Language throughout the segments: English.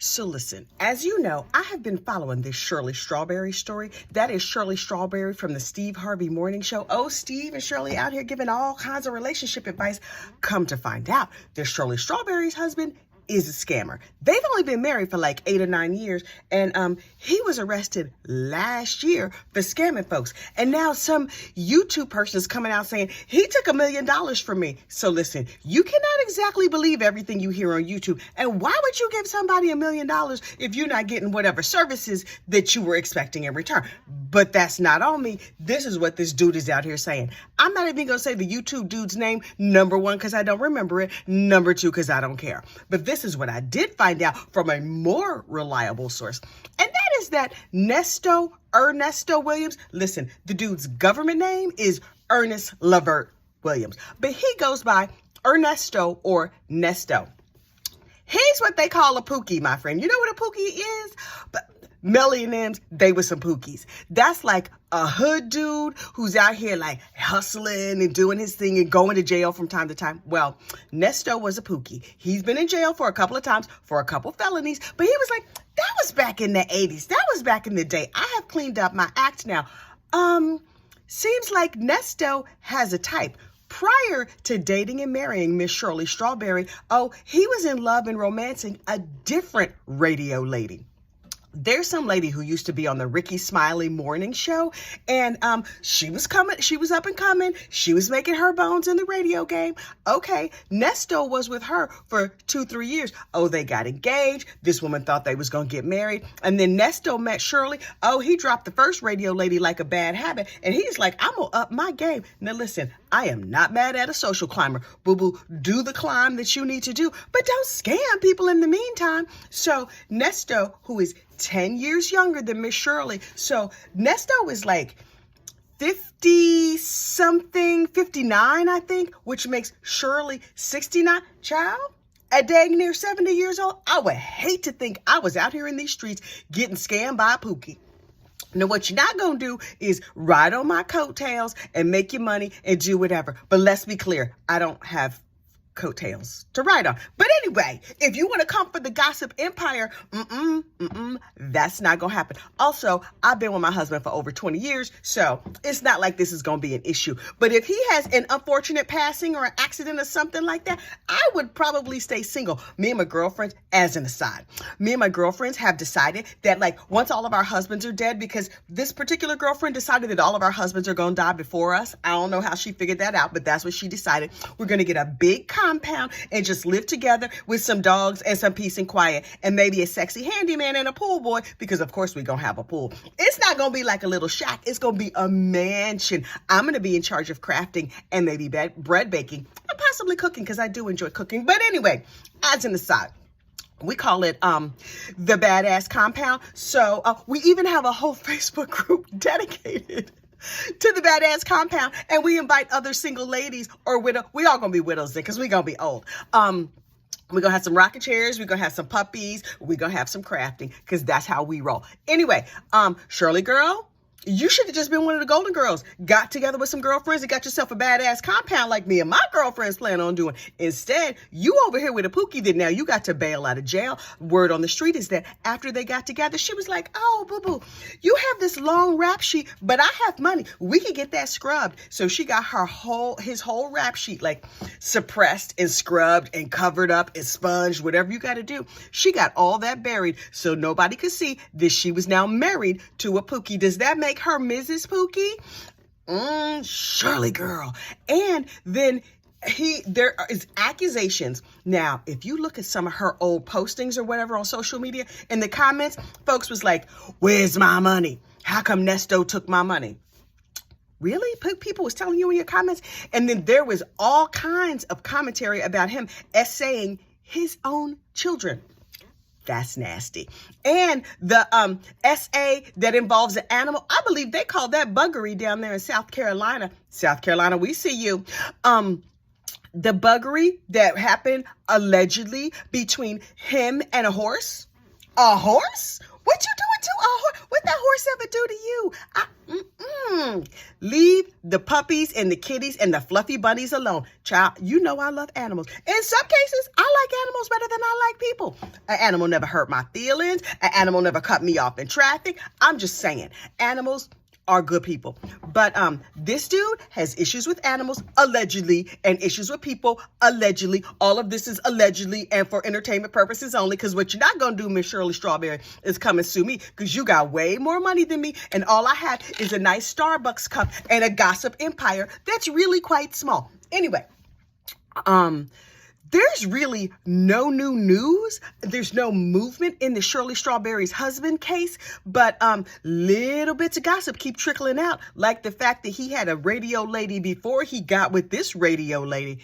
So listen, as you know, I have been following this Shirley Strawberry story. That is Shirley Strawberry from the Steve Harvey Morning Show. Oh, Steve and Shirley out here giving all kinds of relationship advice. Come to find out, that Shirley Strawberry's husband is a scammer. They've only been married for like 8 or 9 years, and he was arrested last year for scamming folks. And now some YouTube person is coming out saying he took $1 million from me. So listen, you cannot exactly believe everything you hear on YouTube. And why would you give somebody $1 million if you're not getting whatever services that you were expecting in return? But that's not on me. This is what this dude is out here saying. I'm not even going to say the YouTube dude's name, number one, because I don't remember it. Number two, because I don't care. But this is what I did find out from a more reliable source. And that is that Ernesto Williams, listen, the dude's government name is Ernest Lavert Williams, but he goes by Ernesto or Nesto. He's what they call a pookie, my friend. You know what a pookie is? But Melly and them, they were some pookies. That's like a hood dude who's out here like hustling and doing his thing and going to jail from time to time. Well, Nesto was a pookie. He's been in jail for a couple of times for a couple felonies, but he was like, that was back in the 80s. That was back in the day. I have cleaned up my act now. Seems like Nesto has a type. Prior to dating and marrying Miss Shirley Strawberry, he was in love and romancing a different radio lady. There's some lady who used to be on the Ricky Smiley morning show, and she was up and coming. She was making her bones in the radio game. Okay, Nesto was with her for 2-3 years. They got engaged. This woman thought they was going to get married. And then Nesto met Shirley. He dropped the first radio lady like a bad habit. And he's like, I'm going to up my game. Now listen, I am not mad at a social climber. Boo-boo, do the climb that you need to do, but don't scam people in the meantime. So Nesto, who is 10 years younger than Miss Shirley. So Nesto is like 50 something, 59, I think, which makes Shirley 69. Child, at dang near 70 years old, I would hate to think I was out here in these streets getting scammed by a pookie. Now, what you're not going to do is ride on my coattails and make your money and do whatever. But let's be clear, I don't have coattails to ride on. But anyway, if you want to come for the gossip empire, that's not gonna happen. Also, I've been with my husband for over 20 years, so it's not like this is gonna be an issue. But if he has an unfortunate passing or an accident or something like that, I would probably stay single. Me and my girlfriends, as an aside, me and my girlfriends have decided that like once all of our husbands are dead, because this particular girlfriend decided that all of our husbands are gonna die before us. I don't know how she figured that out, but that's what she decided. We're gonna get a big compound and just live together with some dogs and some peace and quiet and maybe a sexy handyman and a pool boy, because of course we're gonna have a pool. It's not gonna be like a little shack. It's gonna be a mansion. I'm gonna be in charge of crafting and maybe bread baking and possibly cooking, because I do enjoy cooking. But anyway, as an aside, we call it the Badass Compound. So we even have a whole Facebook group dedicated to the Badass Compound, and we invite other single ladies or widow. We all gonna be widows then, because we gonna be old. We're gonna have some rocking chairs. We're gonna have some puppies. We're gonna have some crafting, because that's how we roll. Anyway, Shirley girl, you should have just been one of the Golden Girls. Got together with some girlfriends and got yourself a badass compound like me and my girlfriends plan on doing. Instead, you over here with a pookie that now you got to bail out of jail. Word on the street is that after they got together, she was like, oh, boo-boo, you have this long rap sheet, but I have money. We can get that scrubbed. So she got his whole rap sheet like suppressed and scrubbed and covered up and sponged, whatever you got to do. She got all that buried so nobody could see that she was now married to a pookie. Does that make her Mrs. Pookie? Shirley girl. And then there is accusations. Now, if you look at some of her old postings or whatever on social media, in the comments, folks was like, where's my money? How come Nesto took my money? Really? People was telling you in your comments? And then there was all kinds of commentary about him essaying his own children. That's nasty. And the essay that involves an animal, I believe they call that buggery down there in South Carolina. South Carolina, we see you. The buggery that happened allegedly between him and a horse. A horse? What you doing to a horse? What that horse ever do to you? Leave the puppies and the kitties and the fluffy bunnies alone. Child, you know I love animals. In some cases, I like animals better than I like people. An animal never hurt my feelings. An animal never cut me off in traffic. I'm just saying, animals are good people. But this dude has issues with animals, allegedly, and issues with people, allegedly. All of this is allegedly and for entertainment purposes only, because what you're not going to do, Miss Shirley Strawberry, is come and sue me, because you got way more money than me, and all I have is a nice Starbucks cup and a gossip empire that's really quite small. Anyway, there's really no new news. There's no movement in the Shirley Strawberry's husband case, but little bits of gossip keep trickling out, like the fact that he had a radio lady before he got with this radio lady.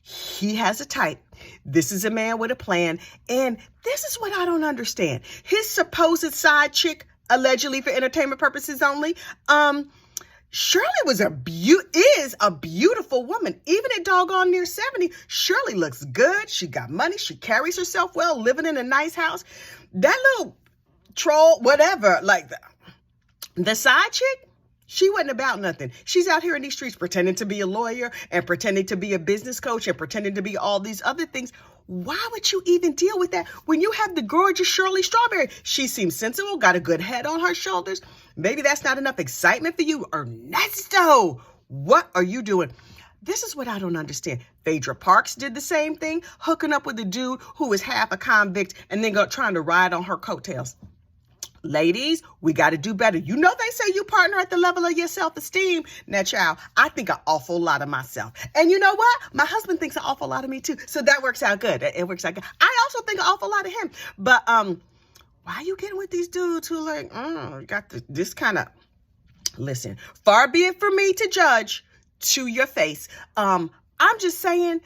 He has a type. This is a man with a plan, and this is what I don't understand. His supposed side chick, allegedly for entertainment purposes only, Shirley is a beautiful woman. Even at doggone near 70, Shirley looks good. She got money. She carries herself well, living in a nice house. That little troll, whatever, like the side chick, she wasn't about nothing. She's out here in these streets pretending to be a lawyer and pretending to be a business coach and pretending to be all these other things. Why would you even deal with that when you have the gorgeous Shirley Strawberry? She seems sensible, got a good head on her shoulders. Maybe that's not enough excitement for you. Ernesto, what are you doing? This is what I don't understand. Phaedra Parks did the same thing, hooking up with a dude who was half a convict and then trying to ride on her coattails. Ladies, we got to do better. You know they say you partner at the level of your self-esteem. Now, child, I think an awful lot of myself. And you know what? My husband thinks an awful lot of me, too. So that works out good. It works out good. I also think an awful lot of him. But why are you getting with these dudes who got this kind of... Listen, far be it from me to judge to your face. I'm just saying,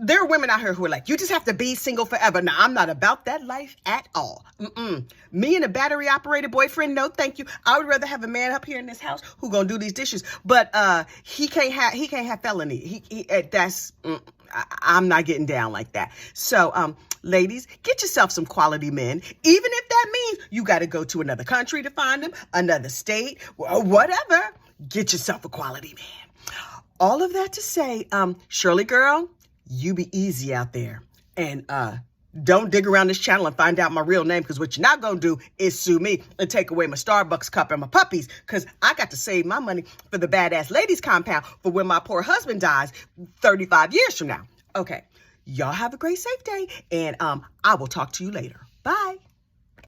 there are women out here who are like, you just have to be single forever. Now, I'm not about that life at all. Me and a battery-operated boyfriend, no, thank you. I would rather have a man up here in this house who gonna do these dishes. But he can't have felony. I'm not getting down like that. So, ladies, get yourself some quality men. Even if that means you got to go to another country to find them, another state, whatever. Get yourself a quality man. All of that to say, Shirley girl, you be easy out there. And don't dig around this channel and find out my real name, because what you're not going to do is sue me and take away my Starbucks cup and my puppies, because I got to save my money for the Badass Ladies Compound for when my poor husband dies 35 years from now. Okay, y'all have a great, safe day, and I will talk to you later. Bye.